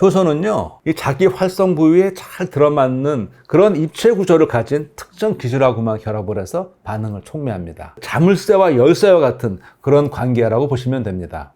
효소는요, 이 자기 활성 부위에 잘 들어맞는 그런 입체 구조를 가진 특정 기질하고만 결합을 해서 반응을 촉매합니다. 자물쇠와 열쇠와 같은 그런 관계라고 보시면 됩니다.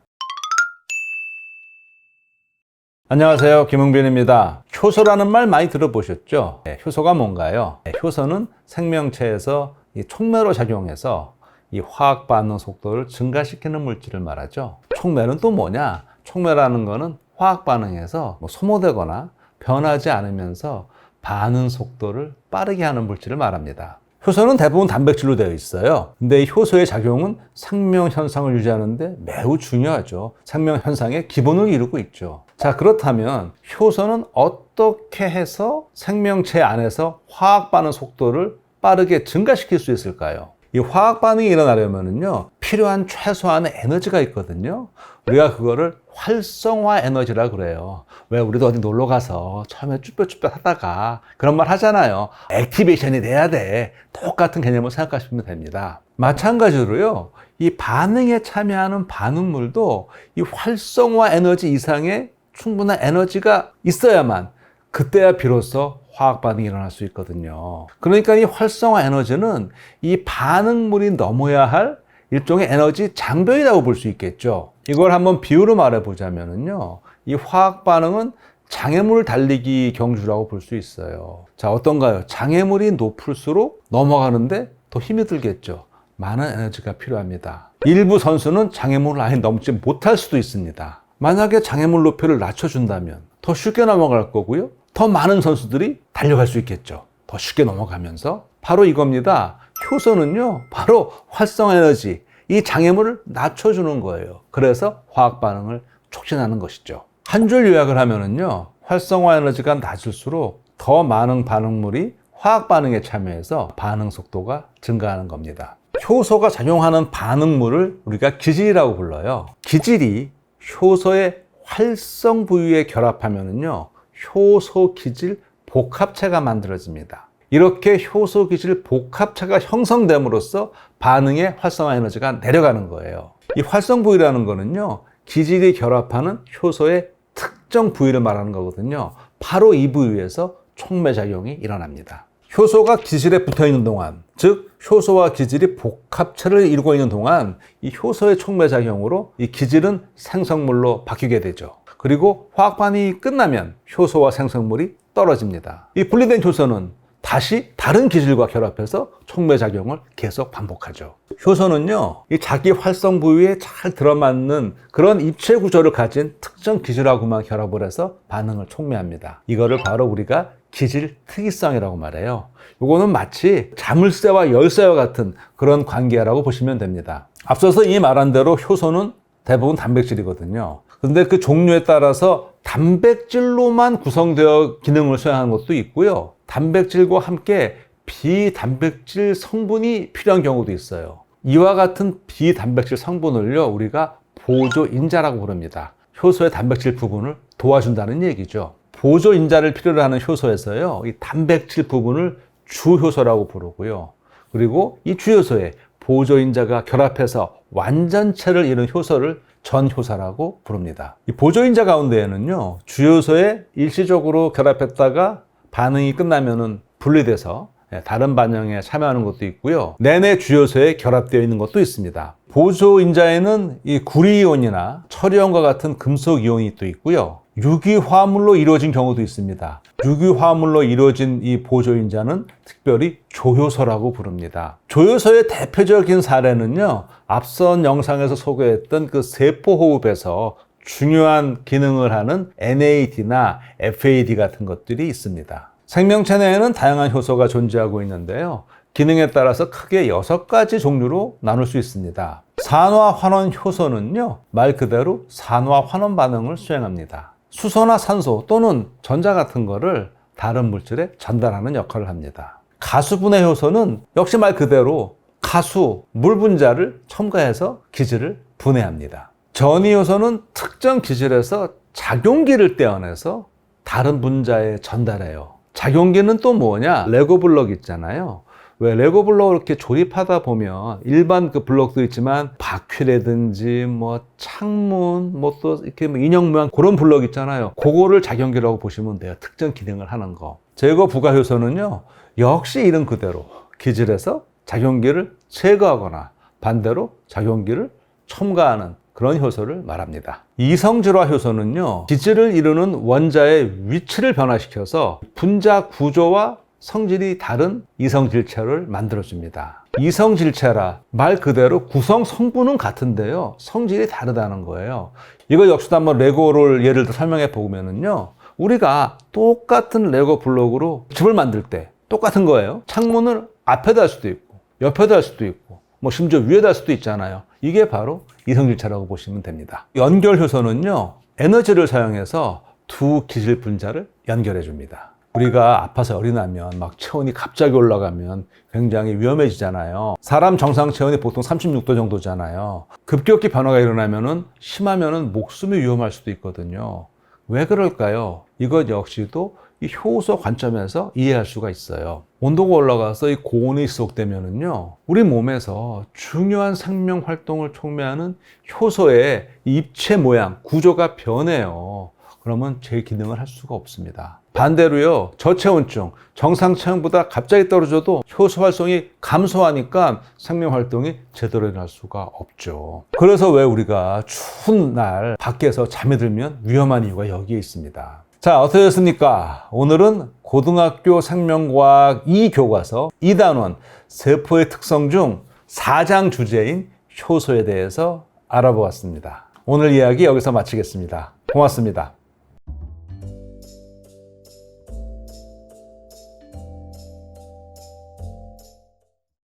안녕하세요, 김흥빈입니다. 효소라는 말 많이 들어보셨죠? 효소가 뭔가요? 효소는 생명체에서 이 촉매로 작용해서 이 화학 반응 속도를 증가시키는 물질을 말하죠. 촉매는 또 뭐냐? 촉매라는 거는 화학 반응에서 소모되거나 변하지 않으면서 반응 속도를 빠르게 하는 물질을 말합니다. 효소는 대부분 단백질로 되어 있어요. 근데 이 효소의 작용은 생명 현상을 유지하는데 매우 중요하죠. 생명 현상의 기본을 이루고 있죠. 자, 그렇다면 효소는 어떻게 해서 생명체 안에서 화학 반응 속도를 빠르게 증가시킬 수 있을까요? 이 화학 반응이 일어나려면요, 필요한 최소한의 에너지가 있거든요. 우리가 그거를 활성화 에너지라 그래요. 왜 우리도 어디 놀러 가서 처음에 쭈뼛쭈뼛 하다가 그런 말 하잖아요. 액티베이션이 돼야 돼. 똑같은 개념을 생각하시면 됩니다. 마찬가지로요, 이 반응에 참여하는 반응물도 이 활성화 에너지 이상의 충분한 에너지가 있어야만 그때야 비로소 화학 반응이 일어날 수 있거든요. 그러니까 이 활성화 에너지는 이 반응물이 넘어야 할 일종의 에너지 장벽이라고 볼 수 있겠죠. 이걸 한번 비유로 말해보자면요, 이 화학 반응은 장애물 달리기 경주라고 볼 수 있어요. 자, 어떤가요? 장애물이 높을수록 넘어가는데 더 힘이 들겠죠. 많은 에너지가 필요합니다. 일부 선수는 장애물을 아예 넘지 못할 수도 있습니다. 만약에 장애물 높이를 낮춰준다면 더 쉽게 넘어갈 거고요, 더 많은 선수들이 달려갈 수 있겠죠. 더 쉽게 넘어가면서. 바로 이겁니다. 효소는요, 바로 활성화 에너지, 이 장애물을 낮춰주는 거예요. 그래서 화학 반응을 촉진하는 것이죠. 한 줄 요약을 하면은요, 활성화 에너지가 낮을수록 더 많은 반응물이 화학 반응에 참여해서 반응 속도가 증가하는 겁니다. 효소가 작용하는 반응물을 우리가 기질이라고 불러요. 기질이 효소의 활성 부위에 결합하면은요, 효소 기질 복합체가 만들어집니다. 이렇게 효소 기질 복합체가 형성됨으로써 반응의 활성화 에너지가 내려가는 거예요. 이 활성 부위라는 거는요, 기질이 결합하는 효소의 특정 부위를 말하는 거거든요. 바로 이 부위에서 촉매 작용이 일어납니다. 효소가 기질에 붙어 있는 동안, 즉 효소와 기질이 복합체를 이루고 있는 동안 이 효소의 촉매 작용으로 이 기질은 생성물로 바뀌게 되죠. 그리고 화학 반응이 끝나면 효소와 생성물이 떨어집니다. 이 분리된 효소는 다시 다른 기질과 결합해서 촉매 작용을 계속 반복하죠. 효소는요, 이 자기 활성 부위에 잘 들어맞는 그런 입체 구조를 가진 특정 기질하고만 결합을 해서 반응을 촉매합니다. 이거를 바로 우리가 기질 특이성이라고 말해요. 이거는 마치 자물쇠와 열쇠와 같은 그런 관계라고 보시면 됩니다. 앞서서 이 말한 대로 효소는 대부분 단백질이거든요. 근데 그 종류에 따라서 단백질로만 구성되어 기능을 수행하는 것도 있고요, 단백질과 함께 비단백질 성분이 필요한 경우도 있어요. 이와 같은 비단백질 성분을요, 우리가 보조인자라고 부릅니다. 효소의 단백질 부분을 도와준다는 얘기죠. 보조인자를 필요로 하는 효소에서요, 이 단백질 부분을 주효소라고 부르고요, 그리고 이 주효소에 보조인자가 결합해서 완전체를 이룬 효소를 전효소라고 부릅니다. 이 보조인자 가운데에는요, 주요소에 일시적으로 결합했다가 반응이 끝나면은 분리돼서 다른 반응에 참여하는 것도 있고요, 내내 주요소에 결합되어 있는 것도 있습니다. 보조인자에는 이 구리이온이나 철이온과 같은 금속 이온이 또 있고요, 유기화합물로 이루어진 경우도 있습니다. 유기화합물로 이루어진 이 보조인자는 특별히 조효소라고 부릅니다. 조효소의 대표적인 사례는요, 앞선 영상에서 소개했던 그 세포호흡에서 중요한 기능을 하는 NAD나 FAD 같은 것들이 있습니다. 생명체 내에는 다양한 효소가 존재하고 있는데요, 기능에 따라서 크게 6가지 종류로 나눌 수 있습니다. 산화환원 효소는요, 말 그대로 산화환원 반응을 수행합니다. 수소나 산소 또는 전자 같은 거를 다른 물질에 전달하는 역할을 합니다. 가수분해 효소는 역시 말 그대로 가수, 물 분자를 첨가해서 기질을 분해합니다. 전이 효소는 특정 기질에서 작용기를 떼어내서 다른 분자에 전달해요. 작용기는 또 뭐냐? 레고 블럭 있잖아요. 왜 레고 블록을 이렇게 조립하다 보면 일반 그 블록도 있지만 바퀴라든지 뭐 창문 뭐 또 이렇게 뭐 인형 모양 그런 블록 있잖아요. 그거를 작용기라고 보시면 돼요. 특정 기능을 하는 거. 제거 부가 효소는요, 역시 이름 그대로 기질에서 작용기를 제거하거나 반대로 작용기를 첨가하는 그런 효소를 말합니다. 이성질화 효소는요, 기질을 이루는 원자의 위치를 변화시켜서 분자 구조와 성질이 다른 이성질체를 만들어줍니다. 이성질체라 말 그대로 구성 성분은 같은데요, 성질이 다르다는 거예요. 이거 역시도 한번 레고를 예를 들어 설명해 보면은요, 우리가 똑같은 레고 블록으로 집을 만들 때 똑같은 거예요. 창문을 앞에다 할 수도 있고 옆에다 할 수도 있고 뭐 심지어 위에다 할 수도 있잖아요. 이게 바로 이성질체라고 보시면 됩니다. 연결 효소는요, 에너지를 사용해서 두 기질 분자를 연결해 줍니다. 우리가 아파서 열이 나면 막 체온이 갑자기 올라가면 굉장히 위험해지잖아요. 사람 정상 체온이 보통 36도 정도잖아요. 급격히 변화가 일어나면은 심하면은 목숨이 위험할 수도 있거든요. 왜 그럴까요? 이것 역시도 이 효소 관점에서 이해할 수가 있어요. 온도가 올라가서 이 고온이 지속되면은요, 우리 몸에서 중요한 생명 활동을 촉매하는 효소의 입체 모양, 구조가 변해요. 그러면 제 기능을 할 수가 없습니다. 반대로요, 저체온증, 정상 체온보다 갑자기 떨어져도 효소 활성이 감소하니까 생명 활동이 제대로 일어날 수가 없죠. 그래서 왜 우리가 추운 날 밖에서 잠이 들면 위험한 이유가 여기에 있습니다. 자, 어떠셨습니까? 오늘은 고등학교 생명과학 2교과서 2단원 세포의 특성 중 4장 주제인 효소에 대해서 알아보았습니다. 오늘 이야기 여기서 마치겠습니다. 고맙습니다.